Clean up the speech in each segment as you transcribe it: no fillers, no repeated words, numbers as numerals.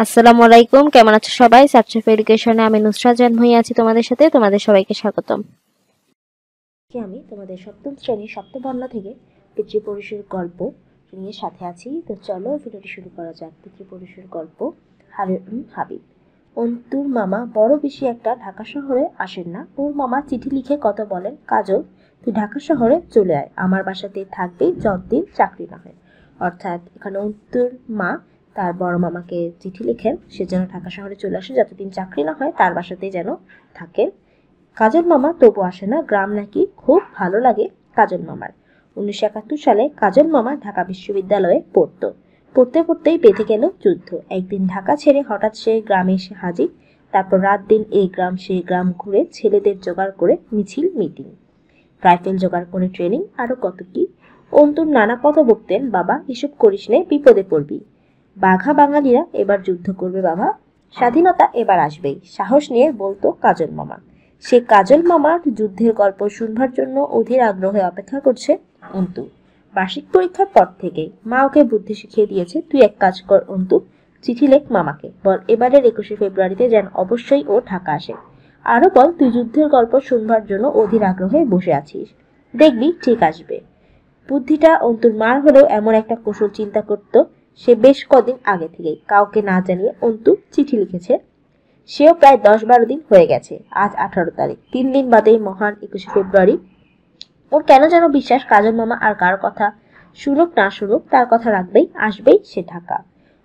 আসসালামু আলাইকুম, কেমন আছো সবাই? সার্চ অফ এডুকেশনে আমি নুসরাত জাহান ভূঁইয়া আছি তোমাদের সাথে। তোমাদের সবাইকে স্বাগতম। আমি তোমাদের সপ্তম শ্রেণীর সপ্তবর্ণ থেকে পিতৃপুরুষের গল্প নিয়ে সাথে আছি। তো চলো ভিডিওটি শুরু করা যাক। পিতৃপুরুষের গল্প, হারুন হাবিব। অন্তুর মামা বড় বেশি একটা ঢাকা শহরে আসেন না। ওর মামা চিঠি লিখে কত বলেন, কাজল তুই ঢাকা শহরে চলে আয়, আমার বাসাতেই থাকবি যতদিন চাকরি না হয়। অর্থাৎ এখানে অন্তুর মা তার বড় মামাকে চিঠি লিখেন সে যেন ঢাকা শহরে চলে আসে, যতদিন চাকরি না হয় তার বাসাতেই যেন থাকেন। কাজল মামা তবু আসে না, গ্রাম নাকি খুব ভালো লাগে কাজল মামার। 1971 সালে কাজল মামা ঢাকা বিশ্ববিদ্যালয়ে পড়তে পড়তেই বেঁধে গেল যুদ্ধ। একদিন ঢাকা ছেড়ে হঠাৎ সে গ্রামে এসে হাজির। তারপর রাত দিন এই গ্রাম সেই গ্রাম ঘুরে ছেলেদের জোগাড় করে মিছিল মিটিং, রাইফেল জোগাড় করে ট্রেনিং, আরো কত কি। অন্তুর নানা কথা বলতেন, বাবা এসব করিস নে, বিপদে পড়বি। বাঘা বাঙালিরা এবার যুদ্ধ করবে বাবা, স্বাধীনতা এবার আসবেই, সাহস নিয়ে বলতো কাজল মামা। সে কাজল মামার যুদ্ধের গল্প শুনবার জন্য অধীর আগ্রহে অপেক্ষা করছে অন্তু। বার্ষিক পরীক্ষার পর থেকেই মা ওকে বুদ্ধি শিখিয়ে দিয়েছে, তুই এক কাজ কর অন্তু, চিঠি লেখ মামাকে, বল এবারের 21শে ফেব্রুয়ারিতে যেন অবশ্যই ও ঢাকা আসে। আরো বল তুই যুদ্ধের গল্প শুনবার জন্য অধীর আগ্রহে বসে আছিস, দেখবি ঠিক আসবে। বুদ্ধিটা অন্তুর মার হলেও এমন একটা কৌশল চিন্তা করত সে বেশ কদিন আগে থেকেই, কাউকে না জানিয়ে অন্তু চিঠি লিখেছে। সেও প্রায় 10-12 দিন হয়ে গেছে। আজ 18 তারিখ, 3 দিন বাদেই মহান 21শে ফেব্রুয়ারি। ওর কেন যেন বিশ্বাস কাজল মামা আর কার কথা শুনুক না শুনুক তার কথা রাখবেই, আসবেই সে ঢাকা।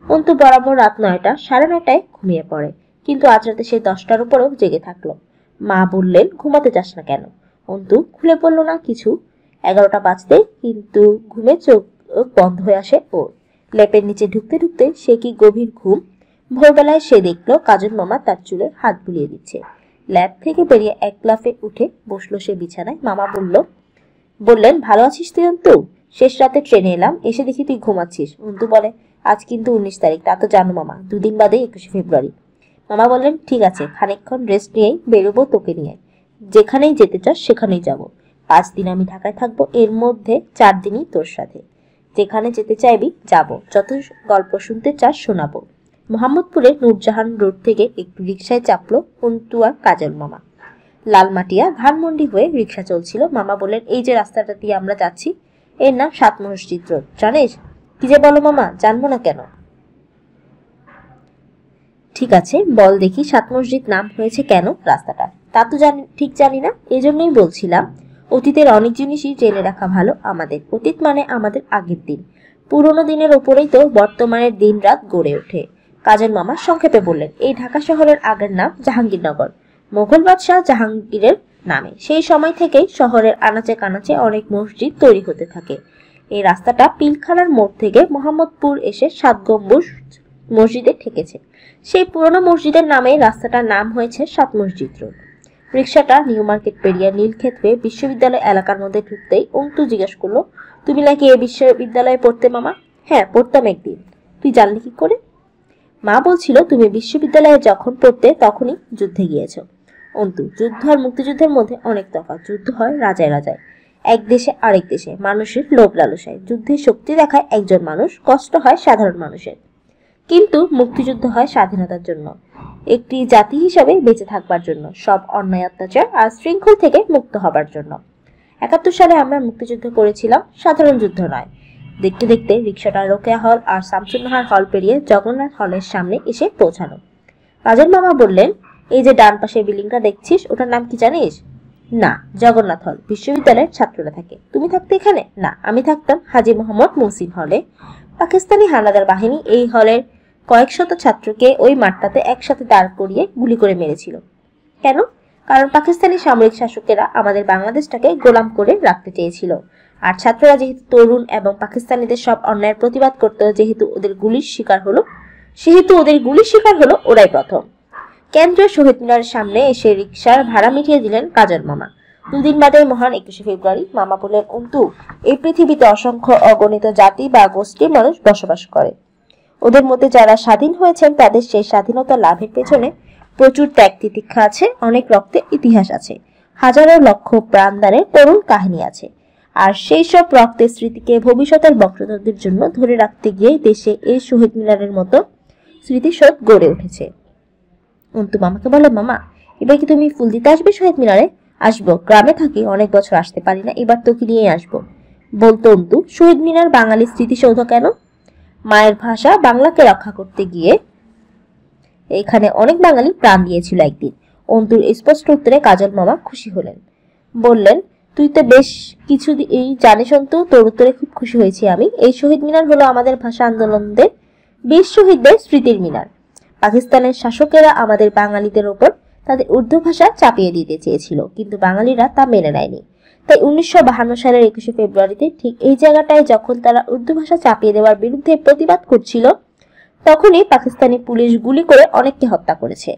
অন্তু বরাবর রাত 9টা 9:30টায় ঘুমিয়ে পড়ে, কিন্তু আজ রাতে সে 10টার উপরেও জেগে থাকলো। মা বললেন, ঘুমাতে যাস না কেন? অন্তু খুলে পড়ল না কিছু। 11টা বাজতে কিন্তু ঘুমে চোখ বন্ধ হয়ে আসে ওর। লেপের নিচে ঢুকতে ঢুকতে সে কি গভীর ঘুম। ভোরবেলায় সে দেখলো কাজল মামা তার চুলে হাত বুলিয়ে দিচ্ছে। ল্যাব থেকে বেরিয়ে এক লাফে উঠে বসলো সে বিছানায়। মামা বললেন, ভালো আছিস তুই অন্তু? শেষ রাতে ট্রেনে এলাম, এসে দেখি তুই ঘুমাচ্ছিস। অন্তু বলে, আজ কিন্তু 19 তারিখ, তা তো জানো মামা, 2 দিন বাদে 21শে ফেব্রুয়ারি। মামা বললেন, ঠিক আছে, খানিকক্ষণ রেস্ট নিয়েই বেরোবো তোকে নিয়ে, যেখানেই যেতে চাস সেখানেই যাব। 5 দিন আমি ঢাকায় থাকবো, এর মধ্যে 4 দিনই তোর সাথে। যেখানে যেতে চাইবি যাব, যত গল্প শুনতে চাস শোনাবো। মোহাম্মদপুরে নূরজাহান রোড থেকে একটু রিকশায় চাপলো অন্তু আর কাজল মামা। লালমাটিয়া ধানমন্ডি হয়ে রিকশা চলছিল। মামা বললেন, এই যে রাস্তাটা দিয়ে আমরা যাচ্ছি, এর নাম 7 মসজিদ রোড, জানিস? কি যে বলো মামা, জানবো না কেন? ঠিক আছে, বল দেখি 7 মসজিদ নাম হয়েছে কেন রাস্তাটা? তা তো ঠিক জানি না, এজন্যই বলছিলাম অতীতের অনেক জিনিসই জেনে রাখা ভালো আমাদের। অতীত মানে আমাদের আগের দিন, পুরনো দিনের ওপরেই তো বর্তমানের দিন রাত গড়ে ওঠে। কাজল মামা সংক্ষেপে বললেন, এই ঢাকা শহরের আগের নাম জাহাঙ্গীরনগর, মোগল বাদশাহ জাহাঙ্গীরের নামে। সেই সময় থেকেই শহরের আনাচে কানাচে অনেক মসজিদ তৈরি হতে থাকে। এই রাস্তাটা পিলখানার মোড় থেকে মোহাম্মদপুর এসে 7 গম্বুজ মসজিদে ঠেকেছে। সেই পুরনো মসজিদের নামে রাস্তাটার নাম হয়েছে 7 মসজিদ রোড। রিকশাটা নিউ মার্কেট পেরিয়ে নীলক্ষেত হয়ে বিশ্ববিদ্যালয় এলাকার মধ্যে ঢুকতেই অন্তু জিজ্ঞেস করলো, তুমি নাকি এই বিশ্ববিদ্যালয়ে পড়তে মামা? হ্যাঁ, পড়তাম একদিন। তুই জানলি কি করে? মা বলছিল তুমি বিশ্ববিদ্যালয়ে যখন পড়তে তখনই যুদ্ধে গিয়েছ। অন্তু, যুদ্ধ আর মুক্তিযুদ্ধের মধ্যে অনেক তফাৎ। যুদ্ধ হয় রাজায় রাজায়, এক দেশে আরেক দেশে, মানুষের লোভ লালসায়। যুদ্ধে শক্তি দেখায় একজন মানুষ, কষ্ট হয় সাধারণ মানুষের। কিন্তু মুক্তিযুদ্ধ হয় স্বাধীনতার জন্য, একটি জাতি হিসাবে বেঁচে থাকবার জন্য, সব অন্যায় অত্যাচার আর শৃঙ্খল থেকে মুক্ত হবার জন্য। 71 সালে আমরা মুক্তিযুদ্ধ করেছিলাম, সাধারণ যুদ্ধ নয়। দেখতে দেখতে রিকশাটা রোকেয়া হল আর শামসুন্নাহার হল পেরিয়ে জগন্নাথ হলের সামনে এসে পৌঁছানো। কাজল মামা বললেন, এই যে ডান পাশে বিল্ডিংটা দেখছিস, ওটার নাম কি জানিস? না। জগন্নাথ হল, বিশ্ববিদ্যালয়ের ছাত্ররা থাকে। তুমি থাকতে এখানে? না, আমি থাকতাম হাজী মোহাম্মদ মুহসিন হলে। পাকিস্তানি হানাদার বাহিনী এই হলের কয়েক শত ছাত্রকে ওই মাঠটাতে একসাথে দাঁড় করিয়ে গুলি করে মেরেছিল। কেন? কারণ পাকিস্তানি সামরিক শাসকেরা আমাদের বাংলাদেশটাকে গোলাম করে রাখতে চেয়েছিল। আর ছাত্ররা যেহেতু তরুণ এবং পাকিস্তানিদের সব অন্যায়ের প্রতিবাদ করত, যেহেতু ওদের গুলির শিকার হলো ওরাই প্রথম। কেন্দ্রীয় শহীদ মিনারের সামনে এসে রিকশার ভাড়া মিটিয়ে দিলেন কাজল মামা। 2 দিন বাদে মহান 21শে ফেব্রুয়ারি। মামা বললেন, অন্তু, এই পৃথিবীতে অসংখ্য অগণিত জাতি বা গোষ্ঠীর মানুষ বসবাস করে। ওদের মধ্যে যারা স্বাধীন হয়েছেন তাদের সেই স্বাধীনতা লাভের পেছনে প্রচুর ত্যাগ তিতিক্ষা আছে, অনেক রক্তের ইতিহাস আছে, হাজারো লক্ষ প্রাণদানের করুণ কাহিনী আছে। আর সেই সব রক্তের স্মৃতিকে ভবিষ্যতের বংশধরদের জন্য ধরে রাখতে গিয়ে দেশে এই শহীদ মিনারের মতো স্মৃতিসৌধ গড়ে উঠেছে। অন্তু মামাকে বলে, মামা এবার কি তুমি ফুল দিতে আসবে শহীদ মিনারে? আসবো, গ্রামে থাকি, অনেক বছর আসতে পারি না, এবার তোকে নিয়ে আসবো। বলতো অন্তু, শহীদ মিনার বাঙালি স্মৃতিসৌধ কেন? মায়ের ভাষা বাংলাকে রক্ষা করতে গিয়ে এখানে অনেক বাঙালি প্রাণ দিয়েছিল একদিন। অন্তুর স্পষ্ট উত্তরে কাজল মামা খুশি হলেন, বললেন, তুই তো বেশ কিছু এই জানিস অন্তু, তোর উত্তরে খুব খুশি হয়েছি আমি। এই শহীদ মিনার হলো আমাদের ভাষা আন্দোলনদের বীর শহীদদের স্মৃতির মিনার। পাকিস্তানের শাসকেরা আমাদের বাঙালিদের ওপর তাদের উর্দু ভাষা চাপিয়ে দিতে চেয়েছিল, কিন্তু বাঙালিরা তা মেনে নেয়নি। তাই 1952 সালের 21শে ফেব্রুয়ারিতে ঠিক এই জায়গাটায় যখন তারা উর্দু ভাষা চাপিয়ে দেওয়ার বিরুদ্ধে প্রতিবাদ করছিল, তখনই পাকিস্তানি পুলিশ গুলি করে অনেককে হত্যা করেছে।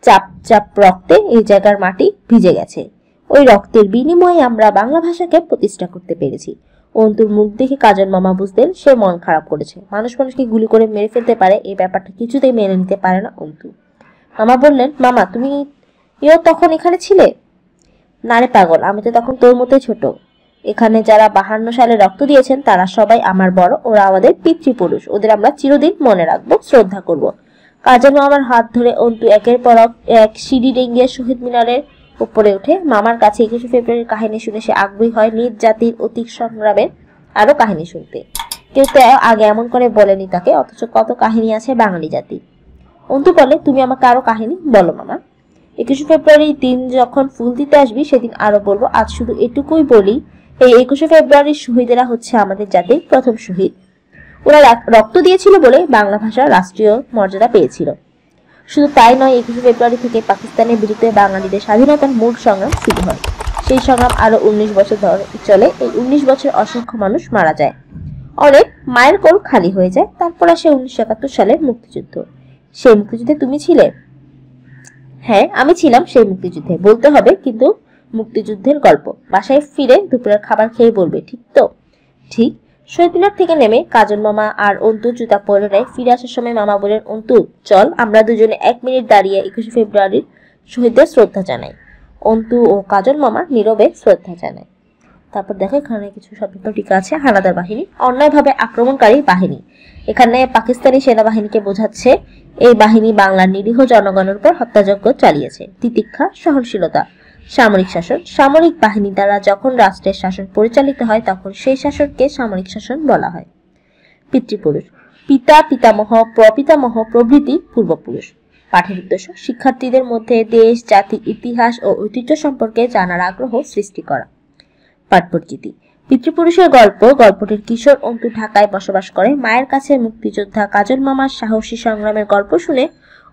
চাপ চাপ রক্তে এই জায়গার মাটি ভিজে গেছে। ওই রক্তের বিনিময়ে আমরা বাংলা ভাষাকে প্রতিষ্ঠা করতে পেরেছি। অন্তুর মুখ দেখে কাজল মামা বুঝতেন সে মন খারাপ করেছে। মানুষ মানুষকে গুলি করে মেরে ফেলতে পারে, এই ব্যাপারটা কিছুতেই মেনে নিতে পারে না অন্তু। মামা বললেন, মামা তুমি তখন এখানে ছিলে? না রে পাগল, আমি তো তখন তোর মতোই ছোট। এখানে যারা 52 সালে রক্ত দিয়েছেন তারা সবাই আমার বড়, ওরা আমাদের পিতৃপুরুষ, ওদের আমরা চিরদিন মনে রাখবো, শ্রদ্ধা করব। কাজল মামার হাত ধরে অন্তু একের পর এক সিঁড়ি ডেঙ্গিয়ে শহীদ মিনারের উপরে উঠে। মামার কাছে 21শে ফেব্রুয়ারির কাহিনী শুনে সে আগ্রহী হয় নিজ জাতির অতীত সংগ্রামের আরো কাহিনী শুনতে। কেউ তো আগে এমন করে বলেনি তাকে, অথচ কত কাহিনী আছে বাঙালি জাতি। অন্তু বলে, তুমি আমাকে আরো কাহিনী বলো মামা। 21শে ফেব্রুয়ারির দিন যখন ফুল দিতে আসবি সেদিন আরো বলবো। আজ শুধু এটুকুই বলি, এই 21শে ফেব্রুয়ারির শহীদেরা হচ্ছে আমাদের জাতির প্রথম শহীদ। ওরা রক্ত দিয়েছিল বলে বাংলা ভাষা রাষ্ট্রীয় মর্যাদা পেয়েছিল। শুধু তাই নয়, 21শে ফেব্রুয়ারি থেকে পাকিস্তানের বিরুদ্ধে বাঙালিদের স্বাধীনতার মূল সংগ্রাম শুরু হয়। সেই সংগ্রাম আরো 19 বছর ধরে চলে। এই 19 বছর অসংখ্য মানুষ মারা যায়, অনেক মায়ের কোল খালি হয়ে যায়। তারপর আসে 1971 সালের মুক্তিযুদ্ধ। সেই মুক্তিযুদ্ধে তুমি ছিলে? হ্যাঁ, আমি ছিলাম সেই মুক্তিযুদ্ধে। বলতে হবে কিন্তু মুক্তিযুদ্ধের গল্প। বাসায় ফিরে দুপুরের খাবার খেয়ে বলবে, ঠিক তো? ঠিক। শহীদ মিনার থেকে নেমে কাজল মামা আর অন্তু জুতা পরে নেয়। ফিরে আসার সময় মামা বলেন, অন্তু চল আমরা দুজনে 1 মিনিট দাঁড়িয়ে 21শে ফেব্রুয়ারির শহীদদের শ্রদ্ধা জানাই। অন্তু ও কাজল মামা নীরবে শ্রদ্ধা জানায়। তারপর দেখো এখানে কিছু শব্দ টিকা আছে। হানাদার বাহিনী, অন্যায়ভাবে আক্রমণকারী বাহিনী। এখানে পাকিস্তানি সেনাবাহিনীকে বোঝাচ্ছে। এই বাহিনী বাংলার নিরীহ জনগণের উপর হত্যাযজ্ঞ চালিয়েছে। তিতিক্ষা, সহনশীলতা। সামরিক শাসন, সামরিক বাহিনী দ্বারা যখন রাষ্ট্রের শাসন পরিচালিত হয় তখন সেই শাসনকে সামরিক শাসন বলা হয়। পিতৃপুরুষ, পিতা, পিতামহ, প্রপিতামহ প্রভৃতি পূর্বপুরুষ। পাঠের উদ্দেশ্য, শিক্ষার্থীদের মধ্যে দেশ, জাতি, ইতিহাস ও ঐতিহ্য সম্পর্কে জানার আগ্রহ সৃষ্টি করা। পাঠ পরিচিতি। পিতৃপুরুষের গল্প। গল্পটির কিশোর অন্তু ঢাকায় বসবাস করে। মায়ের কাছে মুক্তিযোদ্ধা কাজল মামার সাহসী সংগ্রামের গল্প শুনে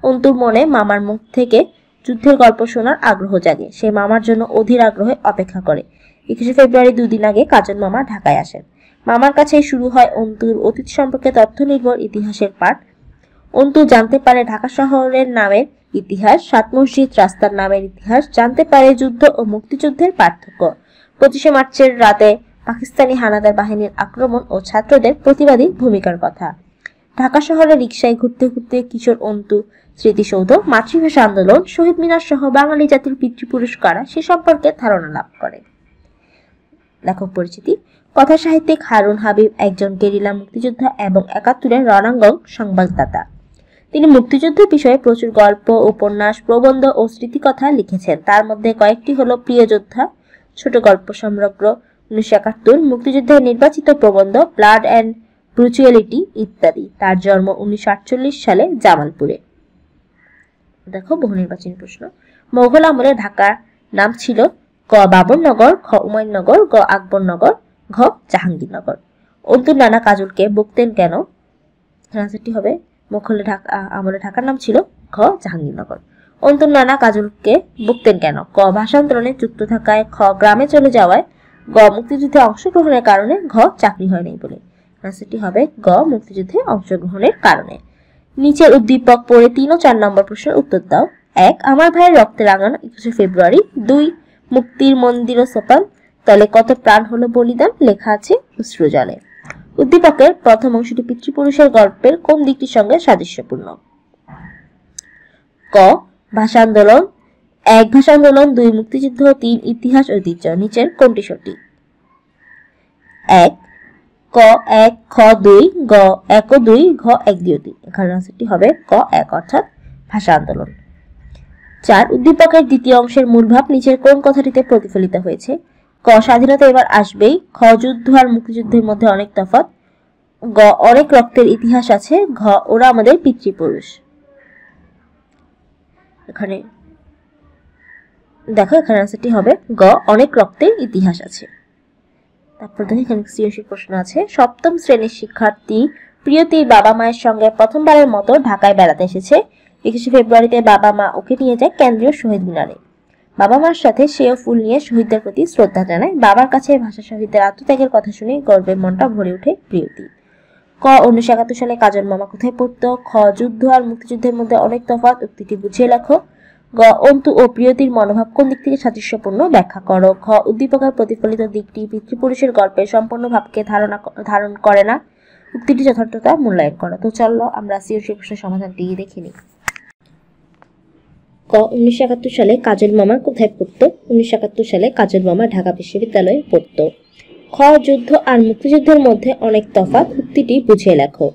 অন্তুর মনে মামার মুখ থেকে যুদ্ধের গল্প শোনার আগ্রহ জাগে। সে মামার জন্য অধীর আগ্রহে অপেক্ষা করে। 21শে ফেব্রুয়ারি 2 দিন আগে কাজল মামা ঢাকায় আসেন। মামার কাছে শুরু হয় অন্তুর অতীত সম্পর্কে তথ্য নির্ভর ইতিহাসের পাঠ। অন্তু জানতে পারে ঢাকা শহরের নামের ইতিহাস, 7 মসজিদ রাস্তার নামের ইতিহাস, জানতে পারে যুদ্ধ ও মুক্তিযুদ্ধের পার্থক্য, 25শে মার্চের রাতে পাকিস্তানি হানাদার বাহিনীর আক্রমণ ও ছাত্রদের প্রতিবাদী ভূমিকার কথা। ঢাকা শহরে রিকশায় ঘুরতে ঘুরতে কিশোর অন্তু স্মৃতিসৌধ, মাতৃভাষা আন্দোলন, শহীদ মিনার সহ বাঙালি জাতির পিতৃপুরুষ কারা সে সম্পর্কে ধারণা লাভ করে। লেখক পরিচিতি। কথা সাহিত্যিক হারুন হাবিব একজন গেরিলা মুক্তিযোদ্ধা এবং 71-এর রণাঙ্গন সংবাদদাতা। তিনি মুক্তিযুদ্ধের বিষয়ে প্রচুর গল্প, উপন্যাস, প্রবন্ধ ও স্মৃতিকথা লিখেছেন। তার মধ্যে কয়েকটি হলো প্রিয় যোদ্ধা, ছোট গল্প সমগ্র, 1971, মুক্তিযুদ্ধের নির্বাচিত প্রবন্ধ, ব্লাড অ্যান্ড ব্রুচুয়ালিটি ইত্যাদি। তার জন্ম 1948 সালে জামালপুরে। দেখো বহু নির্বাচনী প্রশ্ন। মোগল আমলে ঢাকার নাম ছিল ক বাবরনগর, খ হুমায়ুননগর, গ আকবরনগর, ঘ জাহাঙ্গীরনগর। অন্তুর নানা কাজলকে বকতেন কেন? আনসারটি হবে মোগল আমলে ঢাকার নাম ছিল ঘ জাহাঙ্গীরনগর। অন্তুর নানা কাজলকে বকতেন কেন? ক ভাষান্তরণে যুক্ত থাকায়, খ গ্রামে চলে যাওয়ায়, গ মুক্তিযুদ্ধে অংশগ্রহণের কারণে, ঘ চাকরি হয়নি বলে। আনসারটি হবে গ মুক্তিযুদ্ধে অংশগ্রহণের কারণে। নিচের উদ্দীপক পড়ে 3 ও 4 নম্বর প্রশ্নের উত্তর দাও। 1 আমার ভাইয়ের রক্তে রাঙানো 21শে ফেব্রুয়ারি। 2 মুক্তির মন্দির ও সোপান তলে কত প্রাণ হলো বলিদান লেখা আছে অশ্রুজলে। উদ্দীপকের প্রথম অংশটি পিতৃপুরুষের গল্পের কোন দিকটির সঙ্গে সাদৃশ্যপূর্ণ? ক ভাষা আন্দোলন। 1 ভাষা আন্দোলন, 2 মুক্তিযুদ্ধ, 3 ইতিহাস ঐতিহ্য। নিচের কোনটি সঠিক? 1 ক 1 খ 2 গ 1 ও 2 ঘ 1 2 3। এখানে আনসারটি হবে ক 1 অর্থাৎ ভাষা আন্দোলন। 4 উদ্দীপকের দ্বিতীয় অংশের মূল ভাব নিচের কোন কথাটিতে প্রতিফলিত হয়েছে? ক স্বাধীনতা এবার আসবেই, খ যুদ্ধ আর মুক্তিযুদ্ধের মধ্যে অনেক তফাৎ, গ অনেক রক্তের ইতিহাস আছে, ঘ ওরা আমাদের পিতৃপুরুষ। এখানে দেখো এখানে আনসারটি হবে গ অনেক রক্তের ইতিহাস আছে। তারপর দেখো এখানে সৃজনশীল প্রশ্ন আছে। সপ্তম শ্রেণীর শিক্ষার্থী প্রিয়তি বাবা মায়ের সঙ্গে প্রথমবারের মতো ঢাকায় বেড়াতে এসেছে। 21শে ফেব্রুয়ারিতে বাবা মা ওকে নিয়ে যায় কেন্দ্রীয় শহীদ মিনারে। বাবা মার সাথে সেও ফুল নিয়ে শহীদদের প্রতি শ্রদ্ধা জানায়। বাবার কাছে ভাষা শহীদদের আত্মত্যাগের কথা শুনে গর্বে মনটা ভরে ওঠে প্রিয়তি। ক 1971 সালে কাজল মামা কোথায় পড়তো? খ যুদ্ধ আর মুক্তিযুদ্ধের মধ্যে অনেক তফাৎ, উক্তিটি বুঝিয়ে লেখো। গ অন্তু ও প্রিয়তির মনোভাব কোন দিক থেকে সাদৃশ্যপূর্ণ, ব্যাখ্যা করো। ঘ উদ্দীপকের প্রতিফলিত দিকটি পিতৃপুরুষের গল্পের সম্পূর্ণ ভাবকে ধারণ করে না, উক্তিটি যথার্থতা মূল্যায়ন করো। তো চলো আমরা সৃজনশীল প্রশ্নের সমাধানটি দেখে নিই। ক 1971 সালে কাজল মামা কোথায় পড়তো? 1971 সালে কাজল মামা ঢাকা বিশ্ববিদ্যালয়ে পড়তো। খ যুদ্ধ আর মুক্তিযুদ্ধের মধ্যে অনেক তফাৎ, উক্তিটি বুঝিয়ে লেখো।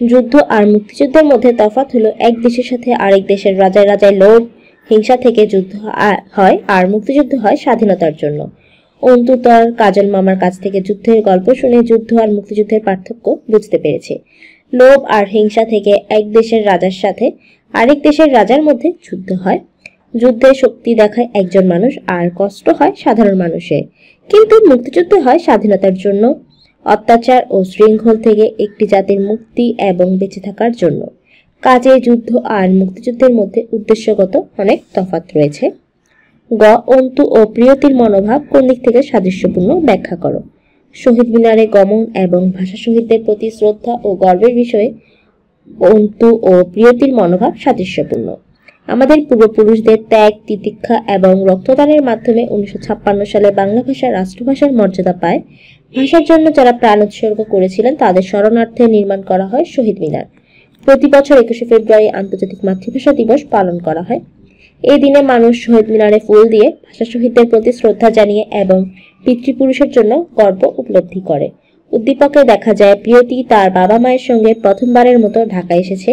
যুদ্ধ আর মুক্তিযুদ্ধের মধ্যে তফাৎ হলো এক দেশের সাথে আরেক দেশের রাজায় রাজায় লোভ হিংসা থেকে যুদ্ধ হয় আর মুক্তিযুদ্ধ হয় স্বাধীনতার জন্য। অন্তু তার কাজল মামার কাছ থেকে যুদ্ধের গল্প শুনে যুদ্ধ আর মুক্তিযুদ্ধের পার্থক্য বুঝতে পেরেছে। লোভ আর হিংসা থেকে এক দেশের রাজার সাথে আরেক দেশের রাজার মধ্যে যুদ্ধ হয়। যুদ্ধে শক্তি দেখায় একজন মানুষ আর কষ্ট হয় সাধারণ মানুষের, কিন্তু মুক্তিযুদ্ধ হয় স্বাধীনতার জন্য, অত্যাচার ও শৃঙ্খল থেকে একটি জাতির মুক্তি এবং বেঁচে থাকার জন্য। কাজে যুদ্ধ আর মুক্তিযুদ্ধের মধ্যে উদ্দেশ্যগত অনেক তফাৎ রয়েছে। গ অন্তু ও প্রিয়তির মনোভাব কোন দিক থেকে সাদৃশ্যপূর্ণ, ব্যাখ্যা করো। শহীদ মিনারে গমন এবং ভাষা শহীদদের প্রতি শ্রদ্ধা ও গর্বের বিষয়ে অন্তু ও প্রিয়তির মনোভাব সাদৃশ্যপূর্ণ। আমাদের পূর্বপুরুষদের ত্যাগ তিতিক্ষা এবং রক্তদানের মাধ্যমে 1956 সালে বাংলা ভাষা রাষ্ট্রভাষার মর্যাদা পায়। ভাষার জন্য যারা প্রাণ উৎসর্গ করেছিলেন তাদের স্মরণার্থে নির্মাণ করা হয় শহীদ মিনার। প্রতি বছর 21শে ফেব্রুয়ারি আন্তর্জাতিক মাতৃভাষা দিবস পালন করা হয়। এই দিনে মানুষ শহীদ মিনারে ফুল দিয়ে ভাষা শহীদদের প্রতি শ্রদ্ধা জানিয়ে এবং পিতৃপুরুষের জন্য গর্ব উপলব্ধি করে। উদ্দীপকে দেখা যায় প্রিয়তি তার বাবা মায়ের সঙ্গে প্রথমবারের মতো ঢাকায় এসেছে।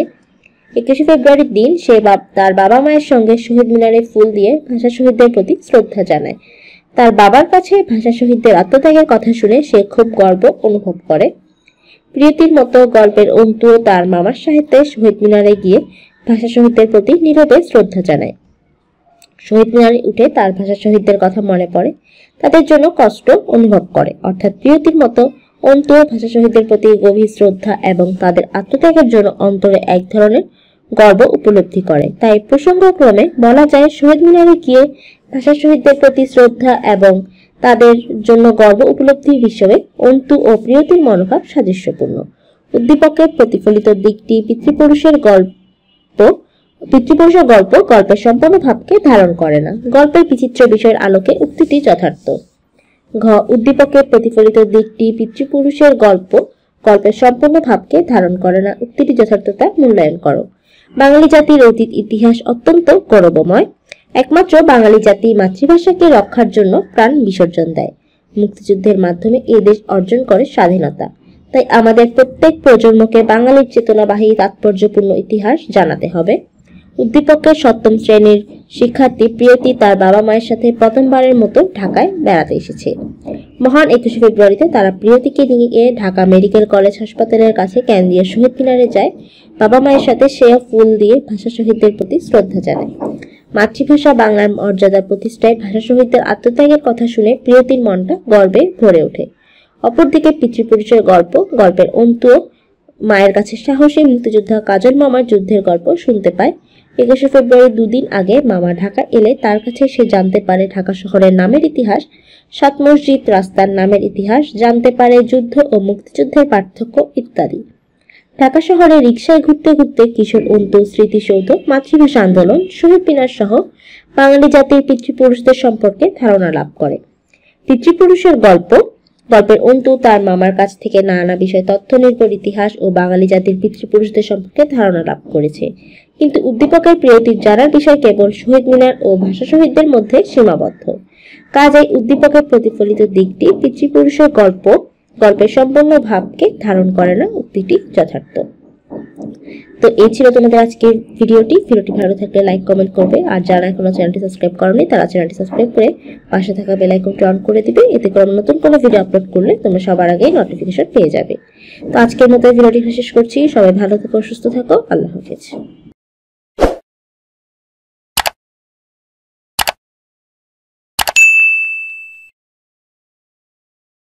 21শে ফেব্রুয়ারির দিন সে তার বাবা মায়ের সঙ্গে শহীদ মিনারে ফুল দিয়ে ভাষা শহীদদের প্রতি শ্রদ্ধা জানায়। তার বাবার কাছে ভাষা শহীদদের আত্মত্যাগের কথা শুনে সে খুব গর্ব অনুভব করে। প্রিয়তির মতো গল্পের অন্তু তার মামার সাহিত্যে শহীদ মিনারে গিয়ে ভাষা শহীদদের প্রতি নীরবে শ্রদ্ধা জানায়। শহীদ মিনারে উঠে তার ভাষা শহীদদের কথা মনে পড়ে, তাদের জন্য কষ্ট অনুভব করে। অর্থাৎ প্রিয়তির মতো অন্তু ভাষা শহীদদের প্রতি গভীর শ্রদ্ধা এবং তাদের আত্মত্যাগের জন্য অন্তরে এক ধরনের গর্ব উপলব্ধি করে। তাই প্রসঙ্গক্রমে বলা যায় শহীদ মিনারে গিয়ে ভাষা শহীদদের প্রতি শ্রদ্ধা এবং তাদের জন্য গর্ব উপলব্ধির হিসেবে অন্তু ও প্রিয়তির মনোভাব সাদৃশ্যপূর্ণ। উদ্দীপকের প্রতিফলিত দিকটি পিতৃপুরুষের গল্প গল্পের সম্পূর্ণ ভাবকে ধারণ করে না, গল্পের বিচিত্র বিষয়ের আলোকে উক্তিটি যথার্থ। ঘ উদ্দীপকের প্রতিফলিত দিকটি পিতৃপুরুষের গল্পের সম্পূর্ণ ভাবকে ধারণ করে না, উক্তিটি যথার্থতা মূল্যায়ন করো। বাঙালি জাতির অতীত ইতিহাস অত্যন্ত গৌরবময়। একমাত্র বাঙালি জাতি মাতৃভাষাকে রক্ষার জন্য প্রাণ বিসর্জন দেয়। মুক্তিযুদ্ধের মাধ্যমে এ দেশ অর্জন করে স্বাধীনতা। তাই আমাদের প্রত্যেক প্রজন্মকে বাঙালির চেতনাবাহী তাৎপর্যপূর্ণ ইতিহাস জানাতে হবে। উদ্দীপকের সপ্তম শ্রেণীর শিক্ষার্থী প্রিয়তি তার বাবা মায়ের সাথে প্রথমবারের মতো ঢাকায় বেড়াতে এসেছে। মহান 21শে ফেব্রুয়ারিতে তারা প্রিয়তিকে নিয়ে ঢাকা মেডিকেল কলেজ হাসপাতালের কাছে কেন্দ্রীয় শহীদ মিনারে যায়। বাবা মায়ের সাথে সেও ফুল দিয়ে ভাষা শহীদদের প্রতি শ্রদ্ধা জানায়। মাতৃভাষা বাংলার মর্যাদা প্রতিষ্ঠায় ভাষা শহীদদের আত্মত্যাগের কথা শুনে প্রিয়তির মনটা গর্বে ভরে ওঠে। অপরদিকে পিতৃপুরুষের গল্পের অন্তু মায়ের কাছে সাহসী মুক্তিযোদ্ধা কাজল মামার যুদ্ধের গল্প শুনতে পায়। 21শে ফেব্রুয়ারি দুদিন আগে মামা ঢাকা এলে তার কাছে সে জানতে পারে ঢাকা শহরের নামের ইতিহাস, সাত মসজিদ রাস্তার নামের ইতিহাস, জানতে পারে যুদ্ধ ও মুক্তিযুদ্ধের পার্থক্য ইত্যাদি। ঢাকা শহরে রিকশায় ঘুরতে ঘুরতে কিশোর অন্তু স্মৃতিসৌধ, মাতৃভাষা আন্দোলন, শহীদ মিনার সহ বাঙালি জাতির পিতৃপুরুষদের সম্পর্কে ধারণা লাভ করে। পিতৃপুরুষের গল্পের অন্তু তার মামার কাছ থেকে নানা বিষয় তথ্য নির্ভর ইতিহাস ও বাঙালি জাতির পিতৃপুরুষদের সম্পর্কে ধারণা লাভ করেছে। কিন্তু উদ্দীপকের প্রিয়তির জানার বিষয় কেবল শহীদ মিনার ও ভাষা শহীদদের মধ্যে সীমাবদ্ধ। কাজেই উদ্দীপকের প্রতিফলিত দিকটি পিতৃপুরুষের গল্পের সম্পূর্ণ ভাবকে ধারণ করে না উক্তিটি যথার্থ। তো এই ছিল তোমাদের আজকের ভিডিওটি ভালো থাকলে লাইক কমেন্ট করবে, আর যারা এখনো চ্যানেলটি সাবস্ক্রাইব করোনি তারা চ্যানেলটি সাবস্ক্রাইব করে পাশে থাকা বেল আইকনটি অন করে দিবে, এতে করে নতুন কোনো ভিডিও আপলোড করলে তোমরা সবার আগে নোটিফিকেশন পেয়ে যাবে। তো আজকের মতো ভিডিওটি শেষ করছি। সবাই ভালো থেকো, সুস্থ থাকো, আল্লাহ হাফেজ।